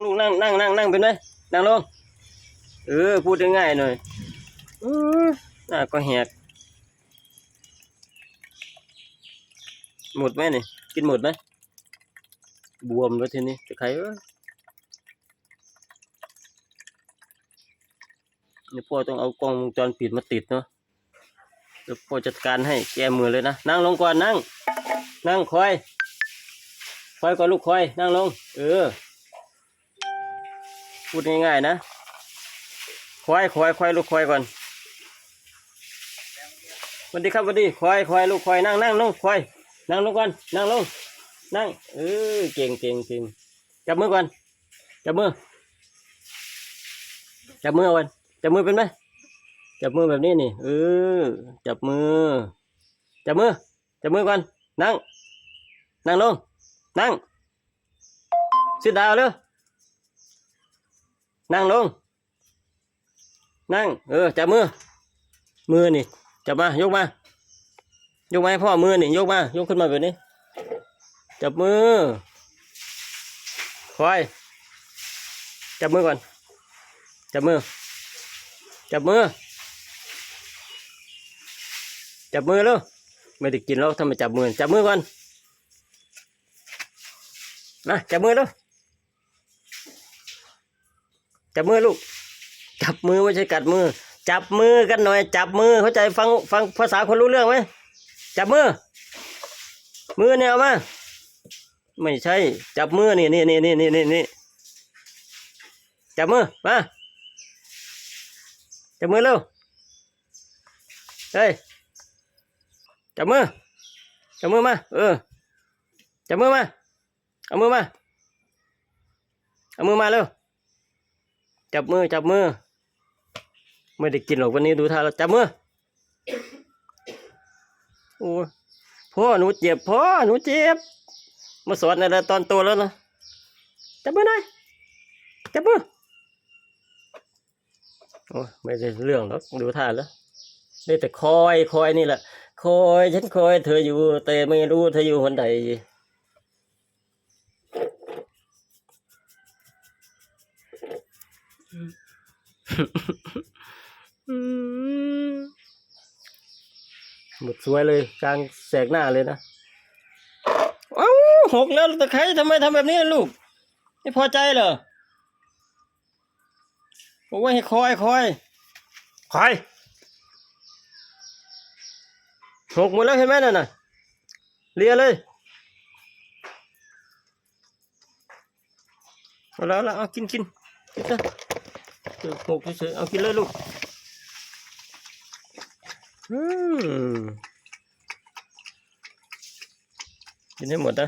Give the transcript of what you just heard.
ลูกนั่งเป็นไหมนั่งลงพูดง่ายๆหน่อยหน้าก็แหกหมดไหมนี่กินหมดไหมบวมแล้วทีนี้จะใครนี่พ่อต้องเอากล้องวงจรปิดมาติดเนาะเดี๋ยวพ่อจัดการให้แก้มือเลยนะนั่งลงก่อนนั่งคอยก่อนลูกคอยนั่งลงพูดง่ายๆนะคอยลูกคอยก่อนสวัสดีครับสวัสดีคอยลูกคอยนั่งลงคอยนั่งลงก่อนนั่งลงนั่งเก่งจับมือก่อนจับมือก่อนจับมือเป็นไหมจับมือแบบนี้นี่จับมือก่อนนั่งลงนั่งซิดดาวเร็วนั่งลงนั่งจับมือนี่จับมายกมาให้พ่อมือนี่ยกขึ้นมาแบบนี้จับมือคอยจับมือก่อนจับมือแล้วไม่ได้กินแล้วทำไมจับมือก่อนนะจับมือแล้วจับมือลูกจับมือไม่ใช่กัดมือจับมือกันหน่อยจับมือเข้าใจฟังภาษาคนรู้เรื่องไหมจับมือเนี่ยเอามาไม่ใช่จับมือนี่จับมือมาจับมือเร็วเฮ้ยจับมือมาจับมือมาเอามือมาเร็วจับมือไม่ได้กินหรอกวันนี้ดูท่าแล้วจับมือโอ้พ่อหนูเจ็บมาสอนอะไรตอนโตแล้วนะจับมือหน่อยจับมือโอ้ไม่ได้เรื่องหรอกดูท่าแล้วได้แต่คอยนี่แหละฉันคอยเธออยู่แต่ไม่รู้เธออยู่คนใดหมดสวยเลยกลางแสกหน้าเลยนะหกแล้วตะไคร้ทำไมทำแบบนี้ลูกไม่พอใจเหรอบอกว่าให้คอยหกหมดแล้วเห็นไหมนั่นน่ะเลียเลยเอาแล้วเอากินซะหกเฉยเอากินเลยลูกกินให้หมดนะ